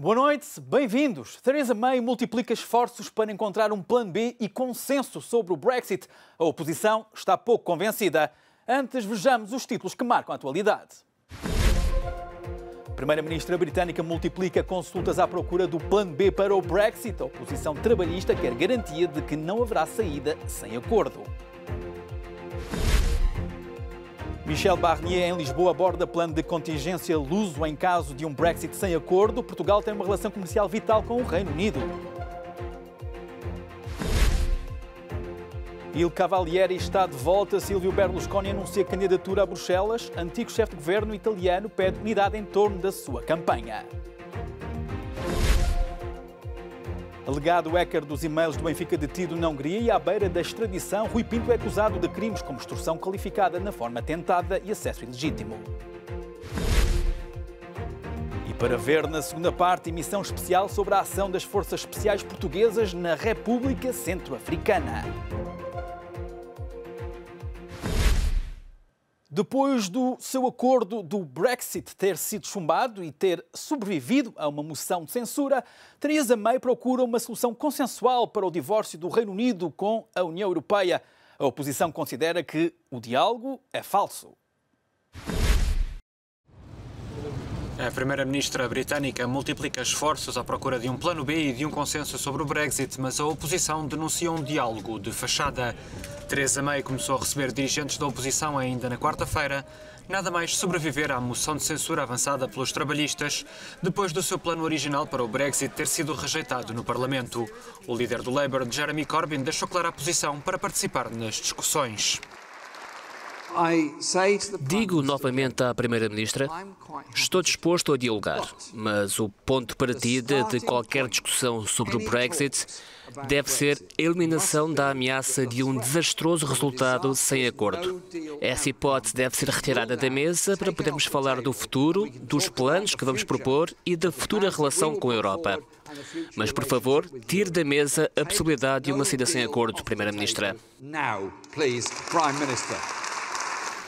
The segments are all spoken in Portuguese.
Boa noite, bem-vindos. Theresa May multiplica esforços para encontrar um plano B e consenso sobre o Brexit. A oposição está pouco convencida. Antes, vejamos os títulos que marcam a atualidade. A Primeira-Ministra britânica multiplica consultas à procura do plano B para o Brexit. A oposição trabalhista quer garantia de que não haverá saída sem acordo. Michel Barnier, em Lisboa, aborda plano de contingência luso em caso de um Brexit sem acordo. Portugal tem uma relação comercial vital com o Reino Unido. Il Cavalieri está de volta. Silvio Berlusconi anuncia candidatura a Bruxelas. Antigo chefe de governo italiano pede unidade em torno da sua campanha. Alegado hacker dos e-mails do Benfica detido na Hungria e à beira da extradição, Rui Pinto é acusado de crimes como extorsão qualificada na forma tentada e acesso ilegítimo. E para ver na segunda parte, emissão especial sobre a ação das Forças Especiais Portuguesas na República Centro-Africana. Depois do seu acordo do Brexit ter sido chumbado e ter sobrevivido a uma moção de censura, Theresa May procura uma solução consensual para o divórcio do Reino Unido com a União Europeia. A oposição considera que o diálogo é falso. A Primeira-Ministra britânica multiplica esforços à procura de um plano B e de um consenso sobre o Brexit, mas a oposição denuncia um diálogo de fachada. Theresa May começou a receber dirigentes da oposição ainda na quarta-feira, nada mais sobreviver à moção de censura avançada pelos trabalhistas, depois do seu plano original para o Brexit ter sido rejeitado no Parlamento. O líder do Labour, Jeremy Corbyn, deixou clara a posição para participar nas discussões. Digo novamente à Primeira-Ministra, estou disposto a dialogar, mas o ponto de partida de qualquer discussão sobre o Brexit deve ser a eliminação da ameaça de um desastroso resultado sem acordo. Essa hipótese deve ser retirada da mesa para podermos falar do futuro, dos planos que vamos propor e da futura relação com a Europa. Mas, por favor, tire da mesa a possibilidade de uma saída sem acordo, Primeira-Ministra.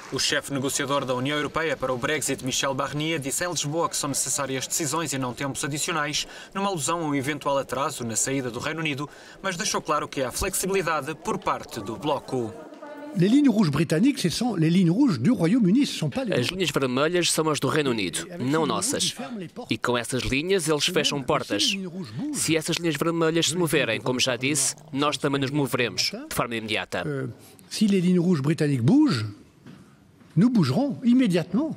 O chefe negociador da União Europeia para o Brexit, Michel Barnier, disse em Lisboa que são necessárias decisões e não tempos adicionais, numa alusão a um eventual atraso na saída do Reino Unido, mas deixou claro que há flexibilidade por parte do bloco. Les lignes rouges britanniques, ce sont les lignes rouges du Royaume-Uni, ce sont pas les... As linhas vermelhas são as do Reino Unido, não nossas. E com essas linhas eles fecham portas. Se essas linhas vermelhas se moverem, como já disse, nós também nos moveremos, de forma imediata. Si les lignes rouges britanniques bougent, nous bougerons immédiatement.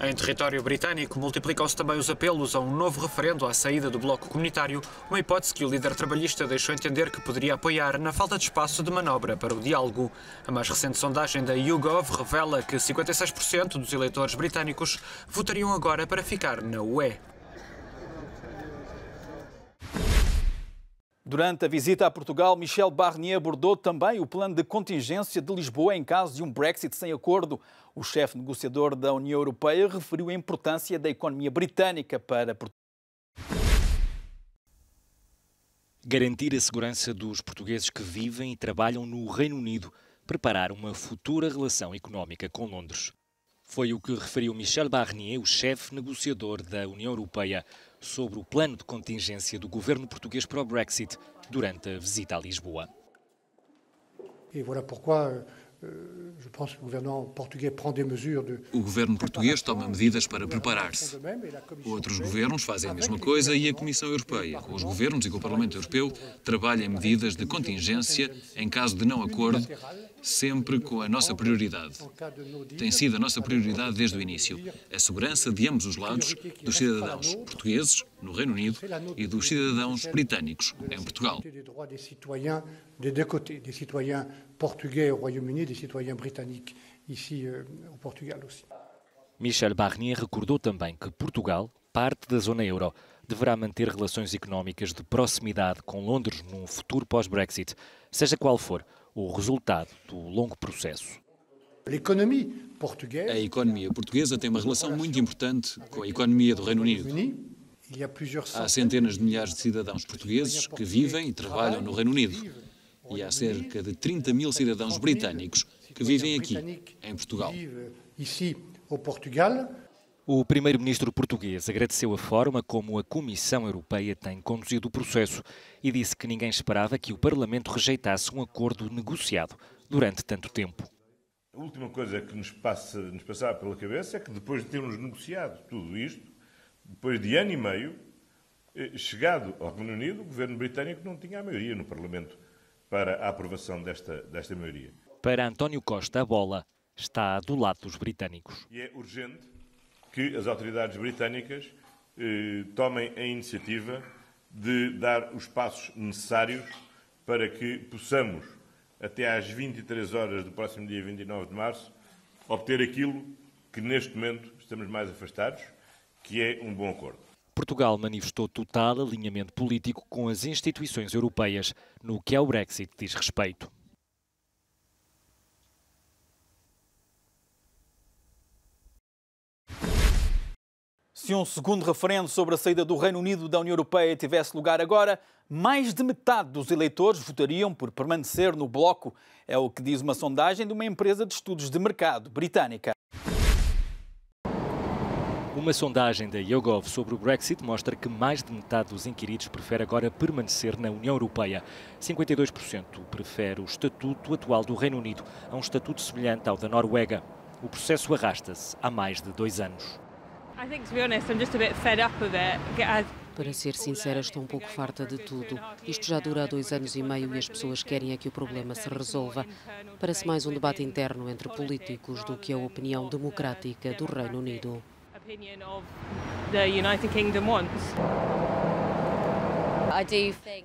Em território britânico, multiplicam-se também os apelos a um novo referendo à saída do bloco comunitário, uma hipótese que o líder trabalhista deixou entender que poderia apoiar na falta de espaço de manobra para o diálogo. A mais recente sondagem da YouGov revela que 56% dos eleitores britânicos votariam agora para ficar na UE. Durante a visita a Portugal, Michel Barnier abordou também o plano de contingência de Lisboa em caso de um Brexit sem acordo. O chefe negociador da União Europeia referiu a importância da economia britânica para Portugal. Garantir a segurança dos portugueses que vivem e trabalham no Reino Unido, preparar uma futura relação económica com Londres. Foi o que referiu Michel Barnier, o chefe negociador da União Europeia, sobre o plano de contingência do governo português para o Brexit durante a visita a Lisboa. Et voilà pourquoi je pense que o governo português prend des mesures de... O governo português toma medidas para preparar-se. Outros governos fazem a mesma coisa e a Comissão Europeia, com os governos e com o Parlamento Europeu, trabalha em medidas de contingência em caso de não acordo, sempre com a nossa prioridade. Tem sido a nossa prioridade desde o início, a segurança de ambos os lados, dos cidadãos portugueses no Reino Unido e dos cidadãos britânicos em Portugal. Des deux côtés, des citoyens portugais au Royaume-Uni, des citoyens britanniques ici au Portugal aussi. Michel Barnier recordou também que Portugal, parte da zona euro, deverá manter relações económicas de proximidade com Londres num futuro pós-Brexit, seja qual for o resultado do longo processo. A economia portuguesa tem uma relação muito importante com a economia do Reino Unido. Há centenas de milhares de cidadãos portugueses que vivem e trabalham no Reino Unido. E há cerca de 30 mil cidadãos britânicos que vivem aqui, em Portugal. O primeiro-ministro português agradeceu a forma como a Comissão Europeia tem conduzido o processo e disse que ninguém esperava que o Parlamento rejeitasse um acordo negociado durante tanto tempo. A última coisa que nos passava pela cabeça é que depois de termos negociado tudo isto, depois de ano e meio, chegado ao Reino Unido, o governo britânico não tinha a maioria no Parlamento para a aprovação desta maioria. Para António Costa, a bola está do lado dos britânicos. E é urgente que as autoridades britânicas tomem a iniciativa de dar os passos necessários para que possamos, até às 23 horas do próximo dia 29 de março, obter aquilo que neste momento estamos mais afastados, que é um bom acordo. Portugal manifestou total alinhamento político com as instituições europeias no que ao Brexit diz respeito. Se um segundo referendo sobre a saída do Reino Unido da União Europeia tivesse lugar agora, mais de metade dos eleitores votariam por permanecer no bloco. É o que diz uma sondagem de uma empresa de estudos de mercado britânica. Uma sondagem da YouGov sobre o Brexit mostra que mais de metade dos inquiridos prefere agora permanecer na União Europeia. 52% prefere o estatuto atual do Reino Unido a um estatuto semelhante ao da Noruega. O processo arrasta-se há mais de 2 anos. Para ser sincera, estou um pouco farta de tudo. Isto já dura há 2 anos e meio e as pessoas querem é que o problema se resolva. Parece mais um debate interno entre políticos do que a opinião democrática do Reino Unido.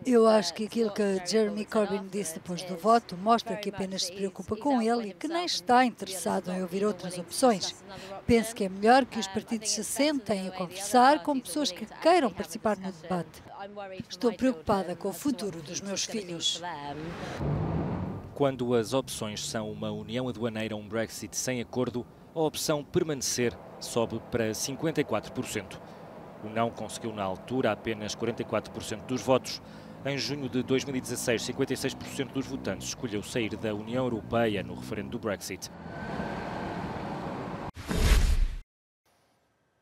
Eu acho que aquilo que Jeremy Corbyn disse depois do voto mostra que apenas se preocupa com ele e que nem está interessado em ouvir outras opções. Penso que é melhor que os partidos se sentem a conversar com pessoas que queiram participar no debate. Estou preocupada com o futuro dos meus filhos. Quando as opções são uma união aduaneira ou um Brexit sem acordo, a opção permanecer sobe para 54%. O não conseguiu na altura apenas 44% dos votos. Em junho de 2016, 56% dos votantes escolheu sair da União Europeia no referendo do Brexit.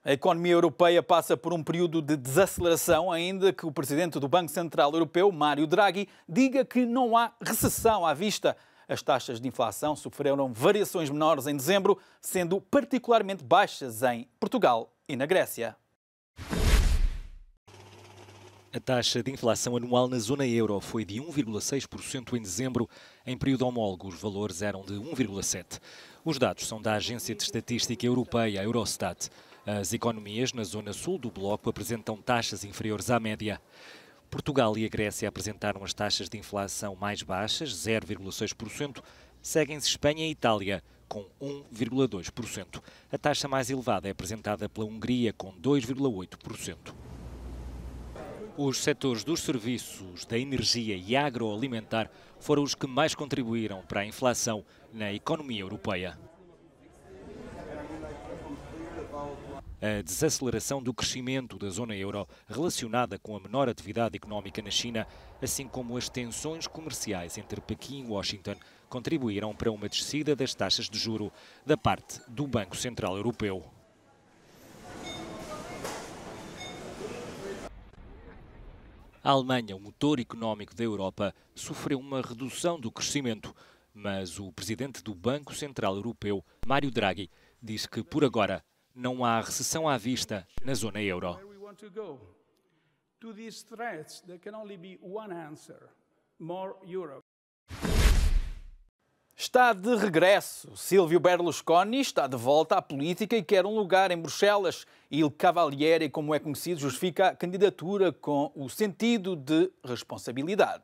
A economia europeia passa por um período de desaceleração, ainda que o presidente do Banco Central Europeu, Mário Draghi, diga que não há recessão à vista. As taxas de inflação sofreram variações menores em dezembro, sendo particularmente baixas em Portugal e na Grécia. A taxa de inflação anual na zona euro foi de 1,6% em dezembro. Em período homólogo, os valores eram de 1,7%. Os dados são da Agência de Estatística Europeia, a Eurostat. As economias na zona sul do bloco apresentam taxas inferiores à média. Portugal e a Grécia apresentaram as taxas de inflação mais baixas, 0,6%. Seguem-se Espanha e Itália, com 1,2%. A taxa mais elevada é apresentada pela Hungria, com 2,8%. Os setores dos serviços, da energia e agroalimentar foram os que mais contribuíram para a inflação na economia europeia. A desaceleração do crescimento da zona euro, relacionada com a menor atividade económica na China, assim como as tensões comerciais entre Pequim e Washington, contribuíram para uma descida das taxas de juro da parte do Banco Central Europeu. A Alemanha, o motor económico da Europa, sofreu uma redução do crescimento, mas o presidente do Banco Central Europeu, Mário Draghi, diz que por agora não há recessão à vista na zona euro. Está de regresso. Silvio Berlusconi está de volta à política e quer um lugar em Bruxelas. Il Cavaliere, como é conhecido, justifica a candidatura com o sentido de responsabilidade.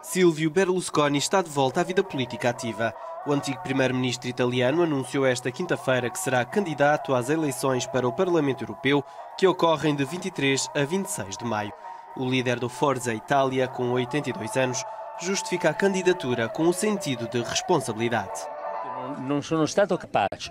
Silvio Berlusconi está de volta à vida política ativa. O antigo primeiro-ministro italiano anunciou esta quinta-feira que será candidato às eleições para o Parlamento Europeu, que ocorrem de 23 a 26 de maio. O líder do Forza Itália, com 82 anos, justifica a candidatura com o sentido de responsabilidade.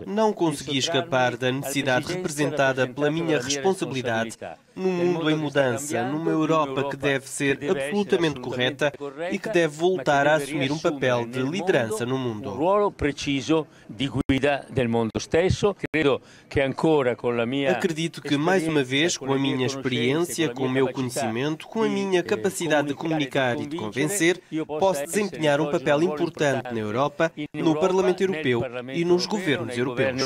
Não consegui escapar da necessidade representada pela minha responsabilidade num mundo em mudança, numa Europa que deve ser absolutamente correta e que deve voltar a assumir um papel de liderança no mundo. Acredito que, mais uma vez, com a minha experiência, com o meu conhecimento, com a minha capacidade de comunicar e de convencer, posso desempenhar um papel importante na Europa, no Parlamento Europeu e nos governos europeus.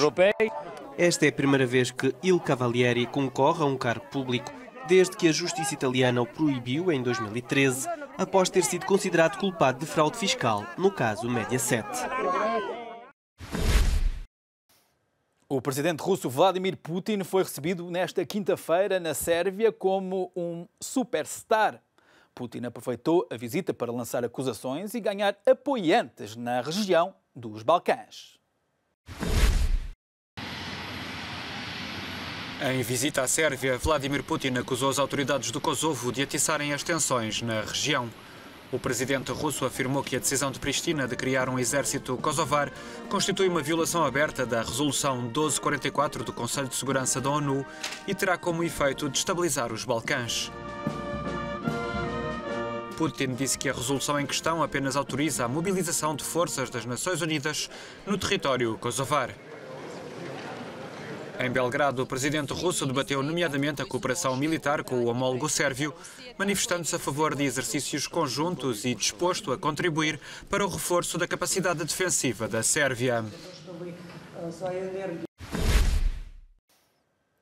Esta é a primeira vez que Il Cavalieri concorre a um cargo público desde que a justiça italiana o proibiu em 2013, após ter sido considerado culpado de fraude fiscal no caso Mediaset. O presidente russo Vladimir Putin foi recebido nesta quinta-feira na Sérvia como um superstar. Putin aproveitou a visita para lançar acusações e ganhar apoiantes na região dos Balcãs. Em visita à Sérvia, Vladimir Putin acusou as autoridades do Kosovo de atiçarem as tensões na região. O presidente russo afirmou que a decisão de Pristina de criar um exército kosovar constitui uma violação aberta da Resolução 1244 do Conselho de Segurança da ONU e terá como efeito destabilizar os Balcãs. Putin disse que a resolução em questão apenas autoriza a mobilização de forças das Nações Unidas no território kosovar. Em Belgrado, o presidente russo debateu nomeadamente a cooperação militar com o homólogo sérvio, manifestando-se a favor de exercícios conjuntos e disposto a contribuir para o reforço da capacidade defensiva da Sérvia.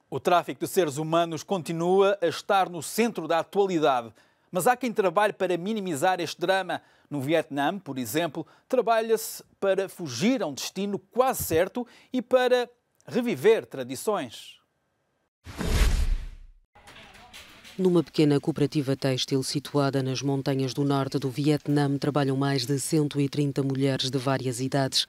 O tráfico de seres humanos continua a estar no centro da atualidade, mas há quem trabalhe para minimizar este drama. No Vietnã, por exemplo, trabalha-se para fugir a um destino quase certo e para reviver tradições. Numa pequena cooperativa têxtil situada nas montanhas do norte do Vietnã, trabalham mais de 130 mulheres de várias idades.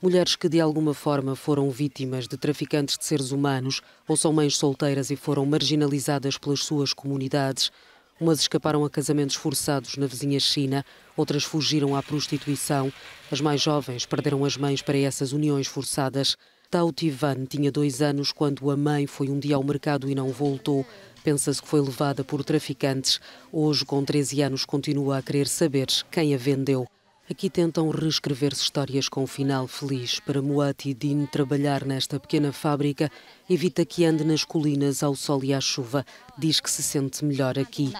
Mulheres que de alguma forma foram vítimas de traficantes de seres humanos ou são mães solteiras e foram marginalizadas pelas suas comunidades. Umas escaparam a casamentos forçados na vizinha China, outras fugiram à prostituição. As mais jovens perderam as mães para essas uniões forçadas. Tao Tivan tinha 2 anos quando a mãe foi um dia ao mercado e não voltou. Pensa-se que foi levada por traficantes. Hoje, com 13 anos, continua a querer saber quem a vendeu. Aqui tentam reescrever-se histórias com um final feliz. Para Muati Din, trabalhar nesta pequena fábrica evita que ande nas colinas ao sol e à chuva. Diz que se sente melhor aqui.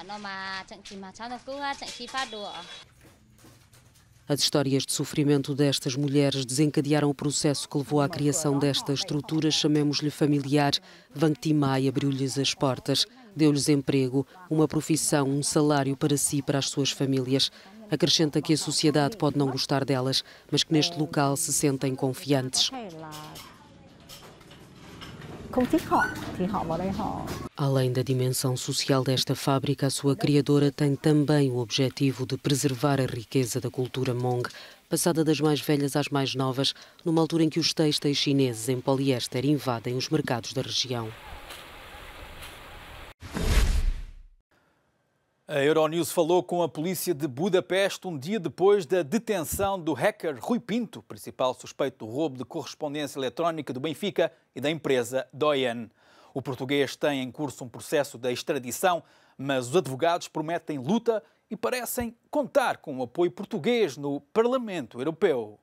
As histórias de sofrimento destas mulheres desencadearam o processo que levou à criação desta estrutura, chamemos-lhe familiar. Vang Timai abriu-lhes as portas, deu-lhes emprego, uma profissão, um salário para si e para as suas famílias. Acrescenta que a sociedade pode não gostar delas, mas que neste local se sentem confiantes. Além da dimensão social desta fábrica, a sua criadora tem também o objetivo de preservar a riqueza da cultura Hmong, passada das mais velhas às mais novas, numa altura em que os têxteis chineses em poliéster invadem os mercados da região. A Euronews falou com a polícia de Budapeste um dia depois da detenção do hacker Rui Pinto, principal suspeito do roubo de correspondência eletrónica do Benfica e da empresa Doyen. O português tem em curso um processo de extradição, mas os advogados prometem luta e parecem contar com o apoio português no Parlamento Europeu.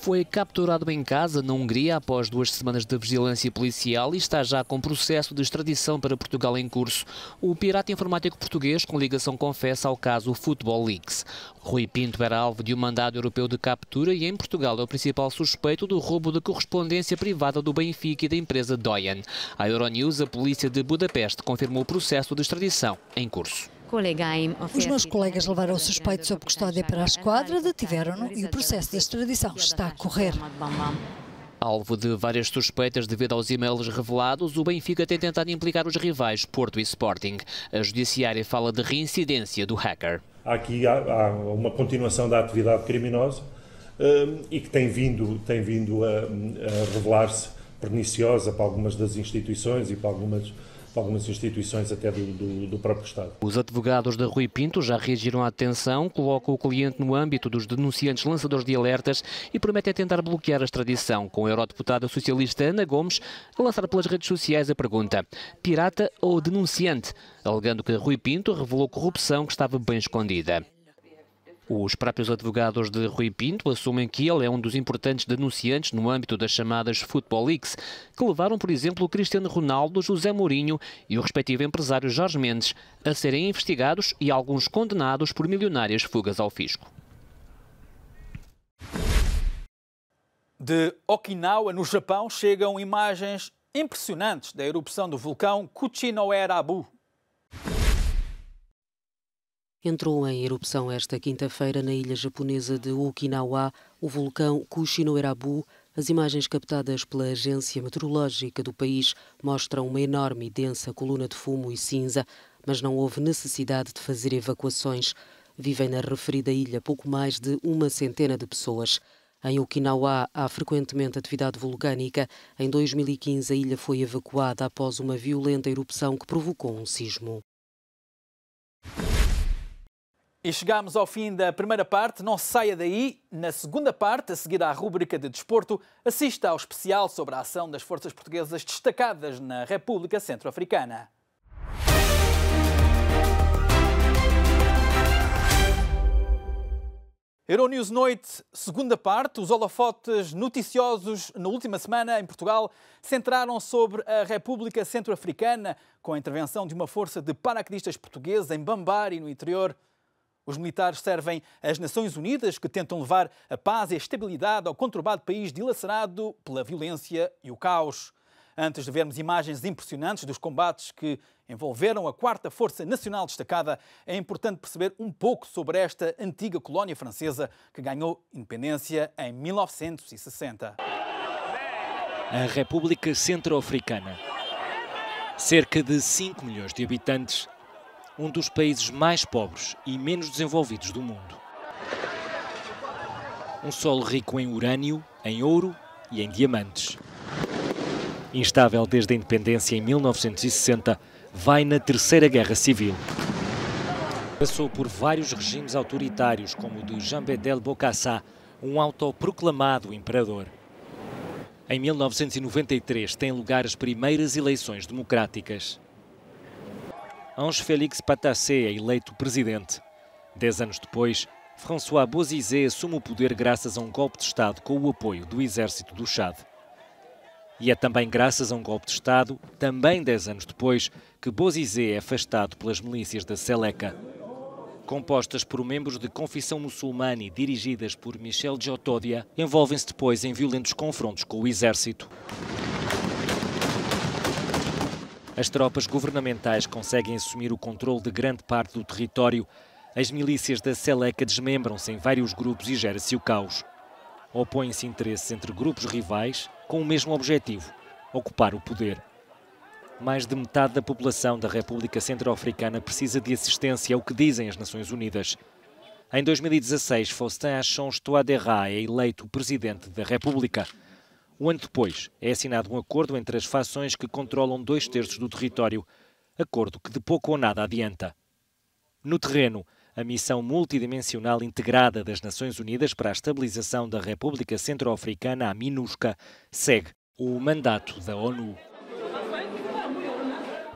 Foi capturado em casa, na Hungria, após 2 semanas de vigilância policial e está já com processo de extradição para Portugal em curso. O pirata informático português, com ligação confessa ao caso Football Leaks. Rui Pinto era alvo de um mandado europeu de captura e em Portugal é o principal suspeito do roubo de correspondência privada do Benfica e da empresa Doyen. A Euronews, a polícia de Budapeste, confirmou o processo de extradição em curso. Os meus colegas levaram o suspeito sob custódia para a esquadra, detiveram-no e o processo de extradição está a correr. Alvo de várias suspeitas devido aos e-mails revelados, o Benfica tem tentado implicar os rivais Porto e Sporting. A judiciária fala de reincidência do hacker. Aqui há uma continuação da atividade criminosa e que tem vindo a revelar-se perniciosa para algumas das instituições e para algumas algumas instituições até do próprio Estado. Os advogados de Rui Pinto já reagiram à tensão, colocam o cliente no âmbito dos denunciantes lançadores de alertas e prometem tentar bloquear a extradição, com a eurodeputada socialista Ana Gomes a lançar pelas redes sociais a pergunta: pirata ou denunciante? Alegando que Rui Pinto revelou corrupção que estava bem escondida. Os próprios advogados de Rui Pinto assumem que ele é um dos importantes denunciantes no âmbito das chamadas Football Leaks, que levaram, por exemplo, o Cristiano Ronaldo, José Mourinho e o respectivo empresário Jorge Mendes a serem investigados e alguns condenados por milionárias fugas ao fisco. De Okinawa, no Japão, chegam imagens impressionantes da erupção do vulcão Kuchinoerabu. Entrou em erupção esta quinta-feira na ilha japonesa de Okinawa o vulcão Kuchinoerabu. As imagens captadas pela agência meteorológica do país mostram uma enorme e densa coluna de fumo e cinza, mas não houve necessidade de fazer evacuações. Vivem na referida ilha pouco mais de 100 de pessoas. Em Okinawa há frequentemente atividade vulcânica. Em 2015 a ilha foi evacuada após uma violenta erupção que provocou um sismo. E chegamos ao fim da primeira parte. Não saia daí. Na segunda parte, a seguir à rúbrica de desporto, assista ao especial sobre a ação das forças portuguesas destacadas na República Centro-Africana. Euronews Noite, segunda parte. Os holofotes noticiosos na última semana em Portugal centraram sobre a República Centro-Africana, com a intervenção de uma força de paraquedistas portugueses em Bambari, no interior. Os militares servem as Nações Unidas, que tentam levar a paz e a estabilidade ao conturbado país dilacerado pela violência e o caos. Antes de vermos imagens impressionantes dos combates que envolveram a 4ª Força Nacional Destacada, é importante perceber um pouco sobre esta antiga colónia francesa que ganhou independência em 1960. A República Centro-Africana. Cerca de 5 milhões de habitantes, um dos países mais pobres e menos desenvolvidos do mundo. Um solo rico em urânio, em ouro e em diamantes. Instável desde a independência em 1960, vai na Terceira Guerra Civil. Passou por vários regimes autoritários, como o de Jean Bedel Bokassa, um autoproclamado imperador. Em 1993 têm lugar as primeiras eleições democráticas. Ange Félix Patassé é eleito presidente. 10 anos depois, François Bozizé assume o poder graças a um golpe de Estado com o apoio do exército do Chad. E é também graças a um golpe de Estado, também 10 anos depois, que Bozizé é afastado pelas milícias da Seleka. Compostas por membros de confissão muçulmana e dirigidas por Michel Djotodia, envolvem-se depois em violentos confrontos com o exército. As tropas governamentais conseguem assumir o controle de grande parte do território. As milícias da Seleka desmembram-se em vários grupos e gera-se o caos. Opõem-se interesses entre grupos rivais com o mesmo objetivo: ocupar o poder. Mais de metade da população da República Centro-Africana precisa de assistência, é o que dizem as Nações Unidas. Em 2016, Faustin-Archange Touadéra é eleito presidente da República. Um ano depois, é assinado um acordo entre as fações que controlam 2/3 do território, acordo que de pouco ou nada adianta. No terreno, a missão multidimensional integrada das Nações Unidas para a estabilização da República Centro-Africana, a MINUSCA, segue o mandato da ONU.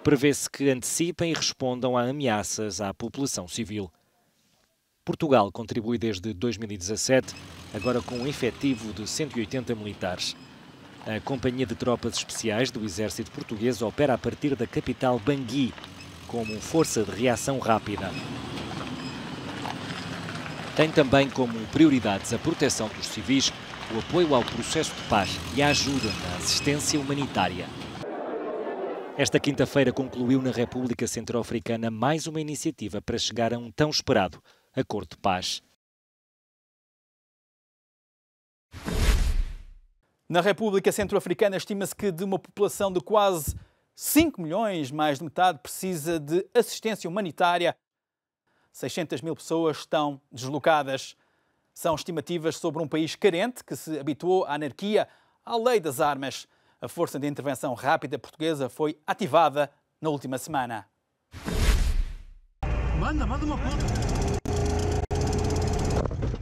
Prevê-se que antecipem e respondam a ameaças à população civil. Portugal contribui desde 2017, agora com um efetivo de 180 militares. A Companhia de Tropas Especiais do Exército Português opera a partir da capital Bangui, como força de reação rápida. Tem também como prioridades a proteção dos civis, o apoio ao processo de paz e a ajuda na assistência humanitária. Esta quinta-feira concluiu na República Centro-Africana mais uma iniciativa para chegar a um tão esperado acordo de paz. Na República Centro-Africana, estima-se que de uma população de quase 5 milhões, mais de metade precisa de assistência humanitária. 600 mil pessoas estão deslocadas. São estimativas sobre um país carente que se habituou à anarquia, à lei das armas. A Força de Intervenção Rápida Portuguesa foi ativada na última semana. Manda uma ponta.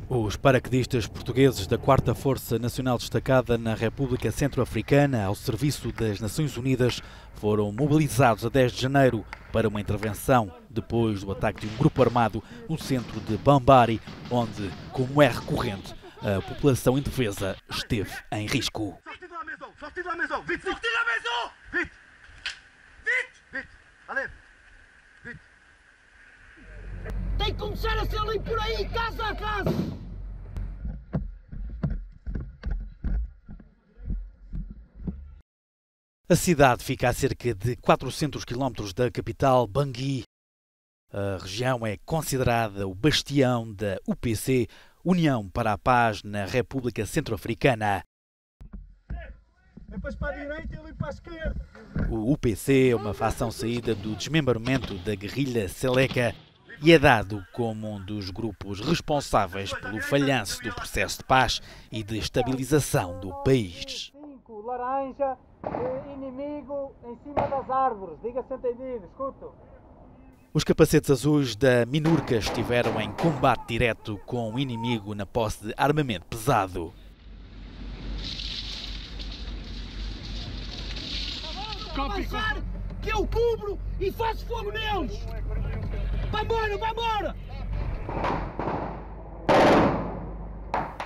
Os paraquedistas portugueses da 4ª Força Nacional Destacada na República Centro-Africana, ao serviço das Nações Unidas, foram mobilizados a 10 de janeiro para uma intervenção depois do ataque de um grupo armado no centro de Bambari, onde, como é recorrente, a população indefesa esteve em risco. Sortez de la maison, vite, sortez de la maison, vite, vite, vite, allez, vite. Tem que começar a ser limpo por aí, casa a casa. A cidade fica a cerca de 400 km da capital, Bangui. A região é considerada o bastião da UPC, União para a Paz na República Centro-Africana. Depois para a direita e ali para a esquerda. O UPC é uma facção saída do desmembramento da guerrilha Seleka e é dado como um dos grupos responsáveis pelo falhanço do processo de paz e de estabilização do país. 5, laranja, inimigo em cima das árvores, diga-se entendido, escuto. Os capacetes azuis da MINURCA estiveram em combate direto com o inimigo na posse de armamento pesado. Avançar, que eu cubro e faço fogo neles! Vai embora, vai embora!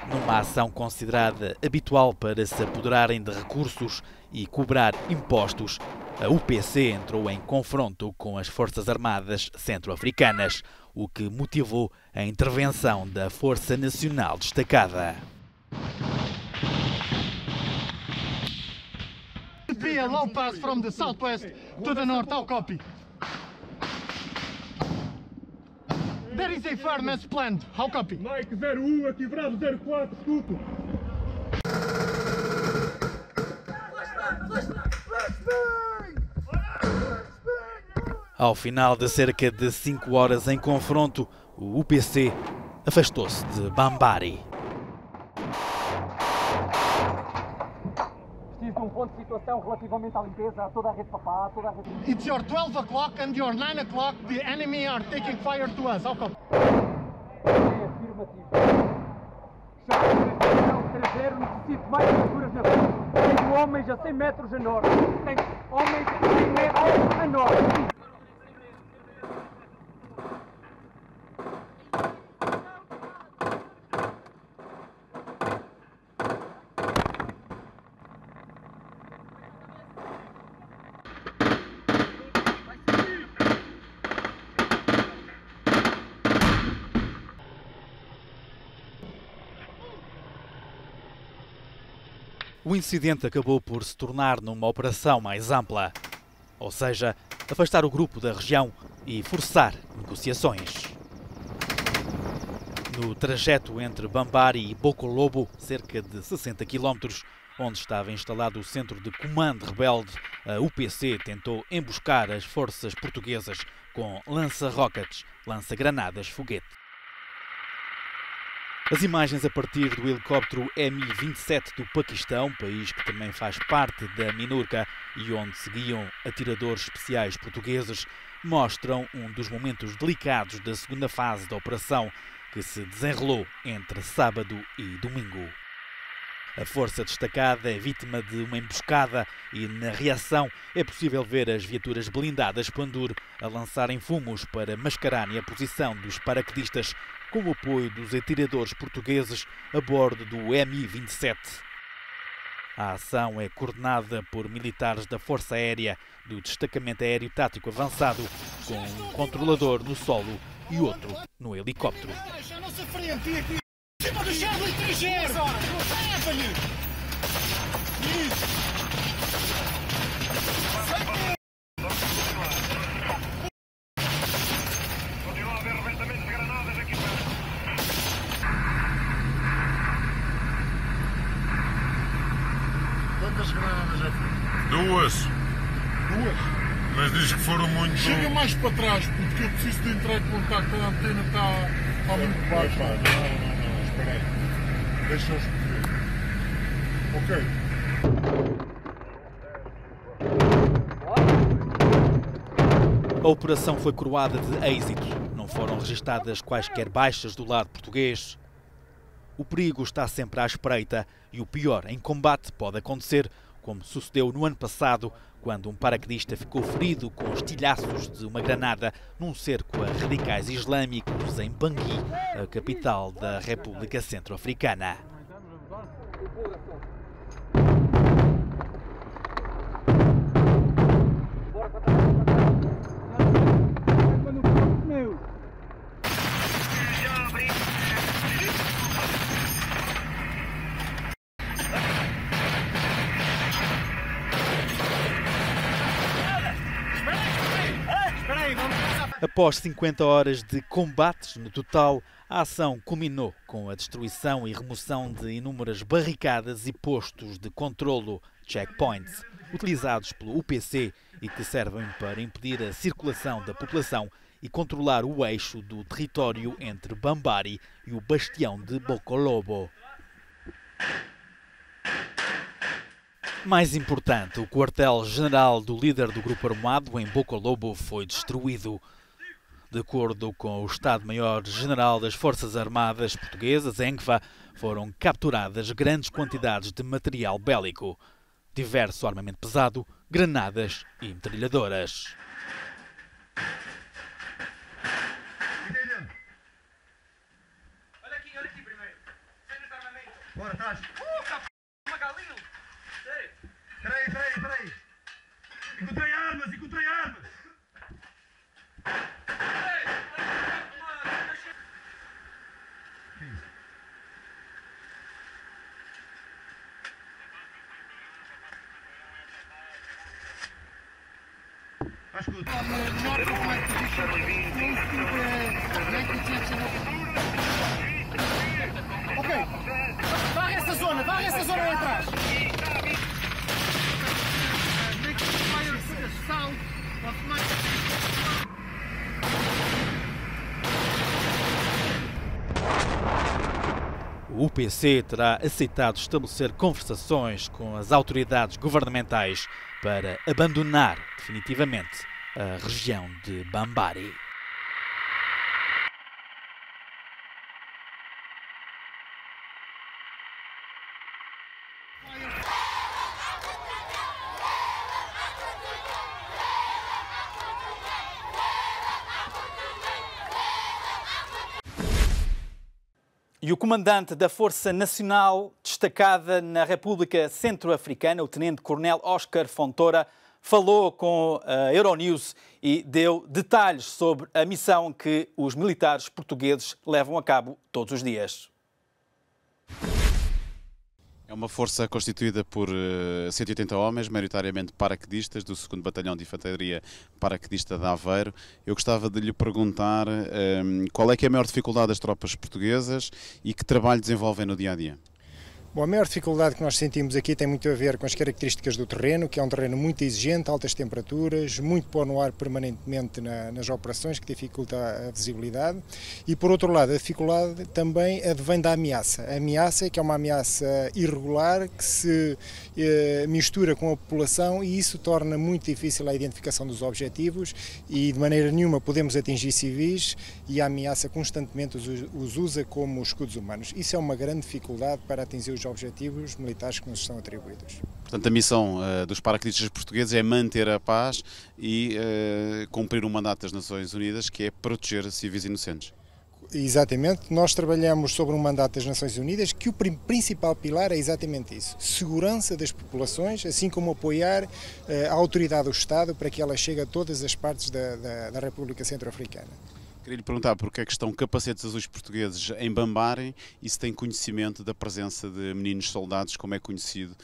Numa ação considerada habitual para se apoderarem de recursos e cobrar impostos, a UPC entrou em confronto com as Forças Armadas Centro-Africanas, o que motivou a intervenção da Força Nacional Destacada. Be a low pass from the southwest to the north, how copy? There is a fireman's plant, how copy? Mike 01, aqui Bravo 04, escuto. Ao final de cerca de 5 horas em confronto, o UPC afastou-se de Bambari. Preciso de um ponto de situação relativamente à limpeza, a toda a rede papá, toda a rede... It's your 12 o'clock and your 9 o'clock, the enemy are taking fire to us, how come? É afirmativo. Chave 3-0, necessito mais viaturas na frente. Tenho homens a 100 metros a norte. Tenho homens a 100 metros a norte. O incidente acabou por se tornar numa operação mais ampla, ou seja, afastar o grupo da região e forçar negociações. No trajeto entre Bambari e Bokolobo, cerca de 60 km, onde estava instalado o centro de comando rebelde, a UPC tentou emboscar as forças portuguesas com lança-rockets, lança-granadas, foguete. As imagens a partir do helicóptero Mi-27 do Paquistão, país que também faz parte da MINURCA e onde seguiam atiradores especiais portugueses, mostram um dos momentos delicados da segunda fase da operação, que se desenrolou entre sábado e domingo. A força destacada é vítima de uma emboscada e, na reação, é possível ver as viaturas blindadas Pandur a lançarem fumos para mascararem a posição dos paraquedistas, com o apoio dos atiradores portugueses a bordo do Mi-27. A ação é coordenada por militares da Força Aérea do Destacamento Aéreo Tático Avançado, com um controlador no solo e outro no helicóptero. Cima do Charlie 3-0! Avenue! Continua a haver arrebentamentos de granadas aqui perto. Quantas granadas já foi? Duas. Duas? Mas diz que foram muito... Chega mais para trás, porque eu preciso de entrar em contacto. A antena está muito baixa. Não. Espera aí. Deixa eu escrever. Ok. A operação foi coroada de êxito. Não foram registadas quaisquer baixas do lado português. O perigo está sempre à espreita e o pior em combate pode acontecer, como sucedeu no ano passado, quando um paraquedista ficou ferido com estilhaços de uma granada num cerco a radicais islâmicos em Bangui, a capital da República Centro-Africana. Após 50 horas de combates no total, a ação culminou com a destruição e remoção de inúmeras barricadas e postos de controlo, checkpoints, utilizados pelo UPC e que servem para impedir a circulação da população e controlar o eixo do território entre Bambari e o bastião de Bokolobo. Mais importante, o quartel-general do líder do grupo armado em Bokolobo foi destruído. De acordo com o Estado-Maior-General das Forças Armadas Portuguesas, ENCFA, foram capturadas grandes quantidades de material bélico, diverso armamento pesado, granadas e metralhadoras. Olha aqui primeiro. Sem esse armamento. Bora, atrás. Uma galinha. Sério. Peraí. Encontrei armas. Ok. Varre essa zona aí atrás. O UPC terá aceitado estabelecer conversações com as autoridades governamentais para abandonar definitivamente a região de Bambari. E o comandante da Força Nacional destacada na República Centro-Africana, o tenente-coronel Oscar Fontoura, falou com a Euronews e deu detalhes sobre a missão que os militares portugueses levam a cabo todos os dias. É uma força constituída por 180 homens, maioritariamente paraquedistas, do 2º Batalhão de Infantaria Paraquedista de Aveiro. Eu gostava de lhe perguntar qual é que é a maior dificuldade das tropas portuguesas e que trabalho desenvolvem no dia-a-dia? Bom, a maior dificuldade que nós sentimos aqui tem muito a ver com as características do terreno, que é um terreno muito exigente, altas temperaturas, muito pó no ar permanentemente nas operações, que dificulta a visibilidade. E, por outro lado, a dificuldade também advém da ameaça. A ameaça, que é uma ameaça irregular, que se mistura com a população e isso torna muito difícil a identificação dos objetivos e, de maneira nenhuma, podemos atingir civis e a ameaça constantemente os usa como escudos humanos. Isso é uma grande dificuldade para atingir os objetivos militares que nos são atribuídos. Portanto, a missão dos paraquedistas portugueses é manter a paz e cumprir um mandato das Nações Unidas, que é proteger civis inocentes. Exatamente, nós trabalhamos sobre um mandato das Nações Unidas que o principal pilar é exatamente isso, segurança das populações, assim como apoiar a autoridade do Estado para que ela chegue a todas as partes da República Centro-Africana. Queria lhe perguntar porque é que estão capacetes azuis portugueses em Bambari e se tem conhecimento da presença de meninos soldados, como é conhecido,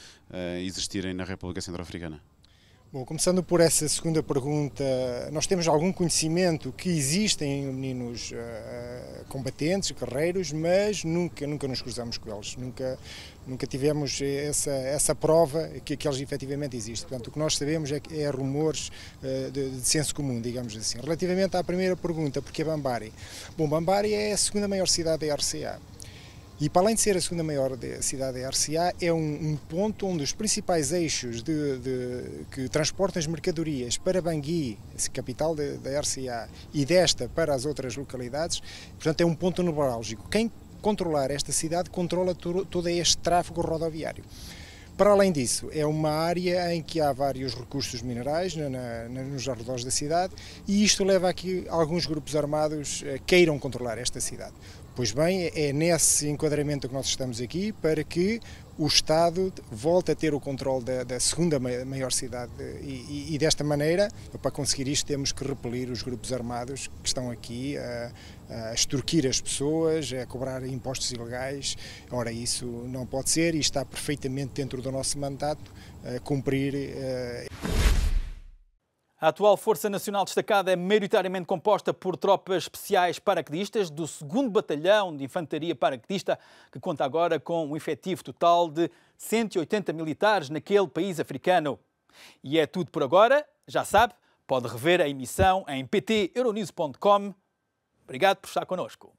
existirem na República Centro-Africana. Bom, começando por essa segunda pergunta, nós temos algum conhecimento que existem meninos combatentes, guerreiros, mas nunca nos cruzamos com eles, nunca tivemos essa prova que eles efetivamente existem. Portanto, o que nós sabemos é rumores de senso comum, digamos assim. Relativamente à primeira pergunta, porque é Bambari? Bom, Bambari é a segunda maior cidade da RCA. E para além de ser a segunda maior cidade da RCA, é um ponto onde os principais eixos que transportam as mercadorias para Bangui, capital da RCA, e desta para as outras localidades, portanto é um ponto nevrálgico. Quem controlar esta cidade controla todo este tráfego rodoviário. Para além disso, é uma área em que há vários recursos minerais nos arredores da cidade e isto leva a que alguns grupos armados queiram controlar esta cidade. Pois bem, é nesse enquadramento que nós estamos aqui para que o Estado volte a ter o controle da segunda maior cidade e desta maneira, para conseguir isto, temos que repelir os grupos armados que estão aqui a extorquir as pessoas, a cobrar impostos ilegais. Ora, isso não pode ser e está perfeitamente dentro do nosso mandato a cumprir. A atual Força Nacional Destacada é maioritariamente composta por tropas especiais paraquedistas do 2º Batalhão de Infantaria Paraquedista, que conta agora com um efetivo total de 180 militares naquele país africano. E é tudo por agora. Já sabe, pode rever a emissão em pt.euronews.com. Obrigado por estar connosco.